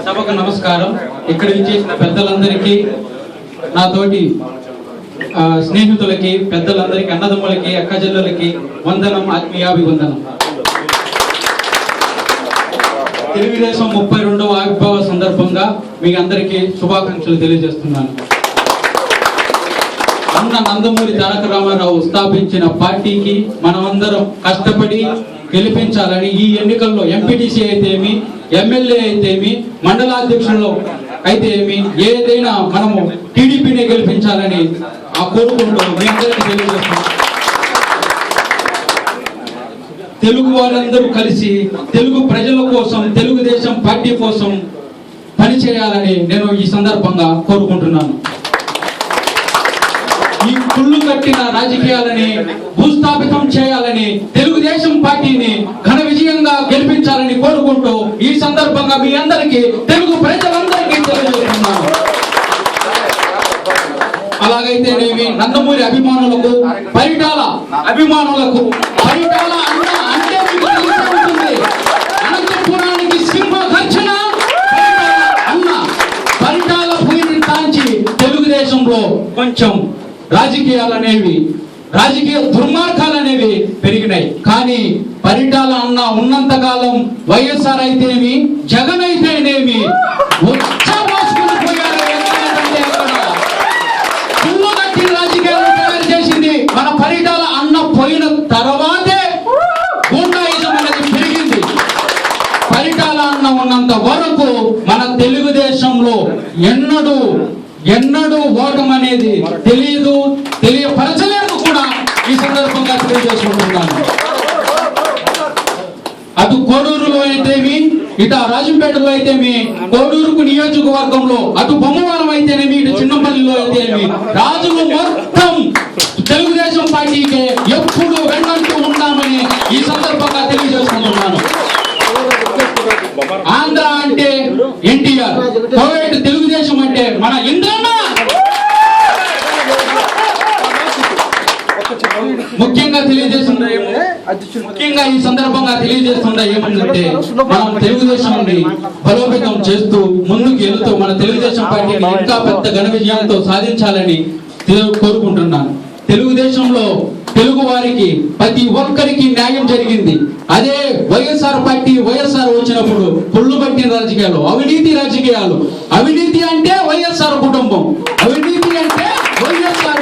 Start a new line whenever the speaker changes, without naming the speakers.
సభకు నమస్కారం. ఇక్కడ విచ్చేసిన పెద్దలందరికీ, నా తోటి స్నేహితులకి, పెద్దలందరికీ, అన్నదమ్ములకి, అక్కచెల్లెలకి వందనం, ఆత్మీయాభివందనం. తెలుగుదేశం 32వ ఆవిర్భావ సందర్భంగా మీ అందరికీ శుభాకాంక్షలు తెలియజేస్తున్నాను. అన్న నందమూరి తారక రామారావు స్థాపించిన పార్టీకి మనమందరం కష్టపడి గెలిపించాలని, ఈ ఎన్నికల్లో ఎంపీటీసీ అయితేమి, ఎమ్మెల్యే అయితేమి, మండలాధ్యక్షుల్లో అయితే ఏమి, ఏదైనా మనము టీడీపీని గెలిపించాలని కోరుకుంటూ మీ అందరికీ తెలియజేస్తున్నాం. తెలుగు వారందరూ కలిసి తెలుగు ప్రజల కోసం, తెలుగుదేశం పార్టీ కోసం పనిచేయాలని నేను ఈ సందర్భంగా కోరుకుంటున్నాను. ఈ కుళ్ళు కట్టిన రాజకీయాలని భూస్థాపితం చేయాలని, తెలుగుదేశం పార్టీని ఘన విజయంగా గెలిపించాలని కోరుకుంటూ ఈ సందర్భంగా మీ అందరికీ, తెలుగు ప్రజలందరికీ తెలియజేస్తున్నాను. అలాగైతేనేమి నందమూరి అభిమానులకు, పరిటాల అభిమానులకు, పరిటాల అంటే అనంతపురానికి సింహ గర్జన అన్న, పరిటాల భూమిని తాంచి తెలుగుదేశంలో కొంచెం రాజకీయ దుర్మార్గాలు అనేవి పెరిగినాయి. కానీ పరిటాల అన్న ఉన్నంత కాలం వైఎస్ఆర్ అయితేనేమి, జగన్ అయితేనేమి రాజకీయాలు తయారు చేసింది మన పరిటాల అన్న పోయిన తర్వాతే గుండాయిజం అనేది పెరిగింది. పరిటాల అన్న ఉన్నంత వరకు మన తెలుగుదేశంలో ఎన్నడూ ఓటం అనేది తెలియపరచలేదు కూడా ఈ సందర్భంగా తెలియజేసుకుంటున్నాను. అటు కోడూరులో అయితేమి, ఇటు రాజంపేటలో అయితేమి, కోడూరుకు నియోజకవర్గంలో అటు బొమ్మవరం అయితేనేమి, ఇటు చిన్నపల్లిలో అయితేనేమి, రాజులు మొత్తం తెలుగుదేశం పార్టీకే ఎప్పుడు వెన్నంటూ ఉన్నామని ఈ సందర్భంగా తెలియజేసుకుంటున్నాను. ఆంధ్ర అంటే ఎన్టీఆర్, కోవిడ్ తెలుగుదేశం అంటే మన ఇంద్రన్న. ముఖ్యంగా ఈ సందర్భంగా తెలియజేస్తుందా ఏమంటే, మనం తెలుగుదేశాన్ని బలోపేతం చేస్తూ ముందుకు వెళుతూ మన తెలుగుదేశం పార్టీని ఇంకా పెద్ద ఘన విజయంతో సాధించాలని కోరుకుంటున్నాను. తెలుగుదేశంలో తెలుగు వారికి ప్రతి ఒక్కరికి న్యాయం జరిగింది. అదే వైఎస్ఆర్ పార్టీ వచ్చినప్పుడు పుల్లు పట్టిన రాజకీయాలు, అవినీతి అంటే వైఎస్ఆర్ కుటుంబం, అవినీతి